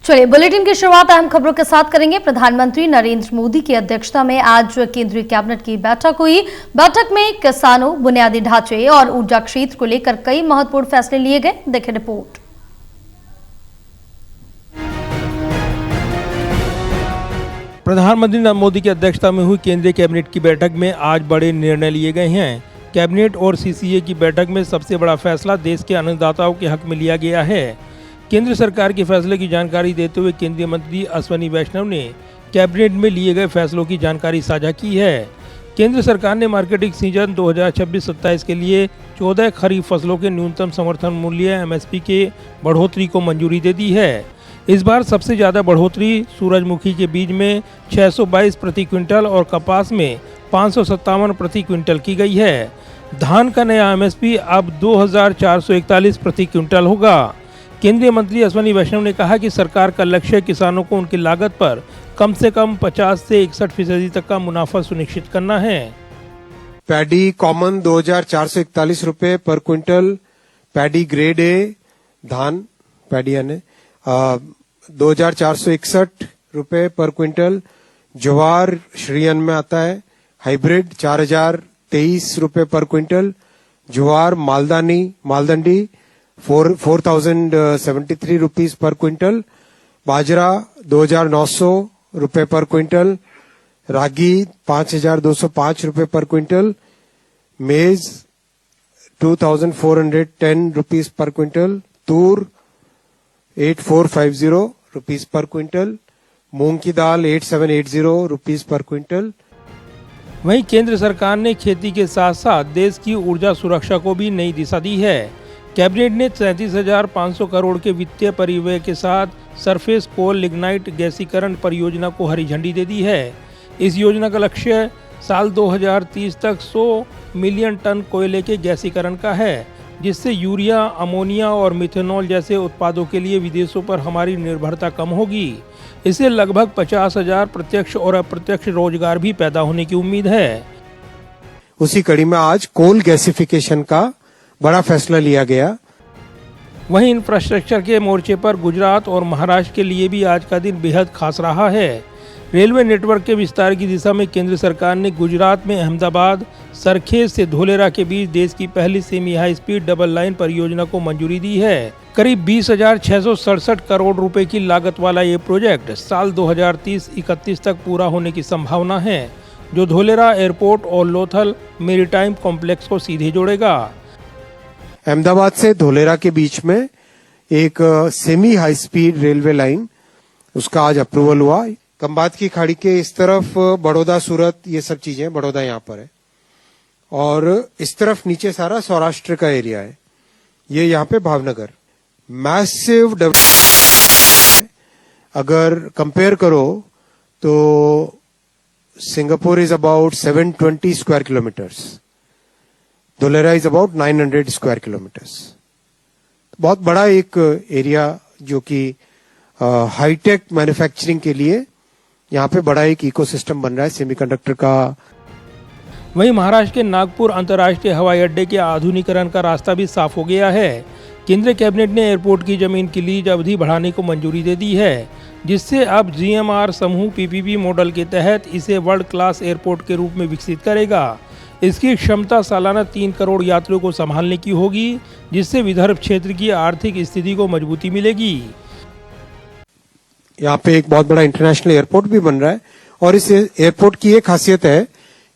चलिए बुलेटिन की शुरुआत अहम खबरों के साथ करेंगे। प्रधानमंत्री नरेंद्र मोदी की अध्यक्षता में आज केंद्रीय कैबिनेट की बैठक हुई। बैठक में किसानों, बुनियादी ढांचे और ऊर्जा क्षेत्र को लेकर कई महत्वपूर्ण फैसले लिए गए। देखें रिपोर्ट। प्रधानमंत्री नरेंद्र मोदी की अध्यक्षता में हुई केंद्रीय कैबिनेट की बैठक में आज बड़े निर्णय लिए गए हैं। कैबिनेट और सीसीए की बैठक में सबसे बड़ा फैसला देश के अन्नदाताओं के हक में लिया गया है। केंद्र सरकार के फैसले की जानकारी देते हुए केंद्रीय मंत्री अश्विनी वैष्णव ने कैबिनेट में लिए गए फैसलों की जानकारी साझा की है। केंद्र सरकार ने मार्केटिंग सीजन 2026-27 के लिए 14 खरीफ फसलों के न्यूनतम समर्थन मूल्य एमएसपी के बढ़ोतरी को मंजूरी दे दी है। इस बार सबसे ज़्यादा बढ़ोतरी सूरजमुखी के बीज में 622 प्रति क्विंटल और कपास में 557 प्रति क्विंटल की गई है। धान का नया एमएसपी अब 2441 प्रति क्विंटल होगा। केंद्रीय मंत्री अश्विनी वैष्णव ने कहा कि सरकार का लक्ष्य किसानों को उनकी लागत पर कम से कम 50 से 61% तक का मुनाफा सुनिश्चित करना है। पैडी कॉमन 2441 रुपए पर क्विंटल, पैडी ग्रेड ए धान पैडी यानी 2461 रुपए पर क्विंटल, ज्वार श्रीयन में आता है हाइब्रिड 4023 रुपए पर क्विंटल, ज्वार मालदंडी 4073 रुपीस पर क्विंटल, बाजरा 2900 रुपए पर क्विंटल, रागी 5205 रुपए पर क्विंटल, मेज 2410 रुपीस पर क्विंटल, तूर 8450 रुपीस पर क्विंटल, मूंग की दाल 8780 रुपीस पर क्विंटल। वहीं केंद्र सरकार ने खेती के साथ साथ देश की ऊर्जा सुरक्षा को भी नई दिशा दी है। कैबिनेट ने 37,500 करोड़ के वित्तीय परिव्यय के साथ सरफेस कोल लिग्नाइट गैसीकरण परियोजना को हरी झंडी दे दी है। इस योजना का लक्ष्य साल 2030 तक 100 मिलियन टन कोयले के गैसीकरण का है, जिससे यूरिया, अमोनिया और मिथेनॉल जैसे उत्पादों के लिए विदेशों पर हमारी निर्भरता कम होगी। इससे लगभग 50,000 प्रत्यक्ष और अप्रत्यक्ष रोजगार भी पैदा होने की उम्मीद है। उसी कड़ी में आज कोल गैसिफिकेशन का बड़ा फैसला लिया गया। वहीं इंफ्रास्ट्रक्चर के मोर्चे पर गुजरात और महाराष्ट्र के लिए भी आज का दिन बेहद खास रहा है। रेलवे नेटवर्क के विस्तार की दिशा में केंद्र सरकार ने गुजरात में अहमदाबाद सरखेज से धोलेरा के बीच देश की पहली semi high speed double line परियोजना को मंजूरी दी है। करीब 20,667 करोड़ रुपए की लागत वाला ये प्रोजेक्ट साल 2030-31 तक पूरा होने की संभावना है, जो धोलेरा एयरपोर्ट और लोथल मेरीटाइम कॉम्प्लेक्स को सीधे जोड़ेगा। अहमदाबाद से धोलेरा के बीच में एक semi high speed railway line, उसका आज अप्रूवल हुआ। खंबात की खाड़ी के इस तरफ बड़ौदा, सूरत, ये सब चीजें, बड़ौदा यहाँ पर है, और इस तरफ नीचे सारा सौराष्ट्र का एरिया है। ये यहाँ पे भावनगर मैसिव डेवलपमेंट। अगर कंपेयर करो तो Singapore is about 720 square kilometres, Dholera is about 900 square kilometres. बहुत बड़ा एक एरिया जो कि हाईटेक मैन्युफैक्चरिंग के लिए यहाँ पे बड़ा एक इकोसिस्टम बन रहा है सेमीकंडक्टर का। वहीं महाराष्ट्र के नागपुर अंतर्राष्ट्रीय हवाई अड्डे के आधुनिकीकरण का रास्ता भी साफ हो गया है। केंद्रीय कैबिनेट ने एयरपोर्ट की जमीन की लीज अवधि बढ़ाने को मंजूरी दे दी है, जिससे अब जीएमआर समूह पीपीपी मॉडल के तहत इसे वर्ल्ड क्लास एयरपोर्ट के रूप में विकसित करेगा। इसकी क्षमता सालाना 3 करोड़ यात्रियों को संभालने की होगी, जिससे विदर्भ क्षेत्र की आर्थिक स्थिति को मजबूती मिलेगी। यहाँ पे एक बहुत बड़ा इंटरनेशनल एयरपोर्ट भी बन रहा है, और इस एयरपोर्ट की एक खासियत है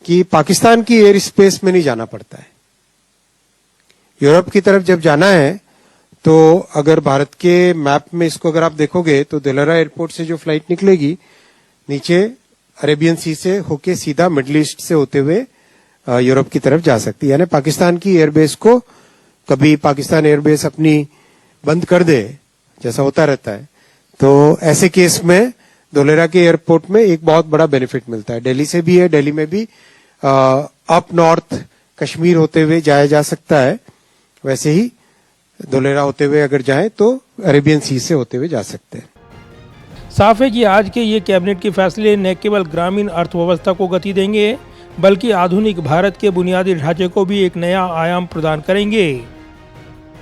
कि पाकिस्तान की एयर स्पेस में नहीं जाना पड़ता है। यूरोप की तरफ जब जाना है तो अगर भारत के मैप में इसको अगर आप देखोगे तो धोलेरा एयरपोर्ट से जो फ्लाइट निकलेगी नीचे अरेबियन सी से होके सीधा मिडिल ईस्ट से होते हुए यूरोप की तरफ जा सकती है। यानी पाकिस्तान की एयरबेस को कभी पाकिस्तान एयरबेस अपनी बंद कर दे, जैसा होता रहता है, तो ऐसे केस में धोलेरा के एयरपोर्ट में एक बहुत बड़ा बेनिफिट मिलता है। दिल्ली से भी है, दिल्ली में भी अप नॉर्थ कश्मीर होते हुए जाया जा सकता है, वैसे ही धोलेरा होते हुए अगर जाए तो अरेबियन सी से होते हुए जा सकते हैं। साफ है कि आज के ये कैबिनेट के फैसले न केवल ग्रामीण अर्थव्यवस्था को गति देंगे, बल्कि आधुनिक भारत के बुनियादी ढांचे को भी एक नया आयाम प्रदान करेंगे।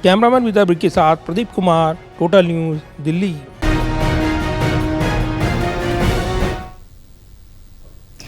कैमरामैन विद्या के साथ प्रदीप कुमार, टोटल न्यूज़, दिल्ली।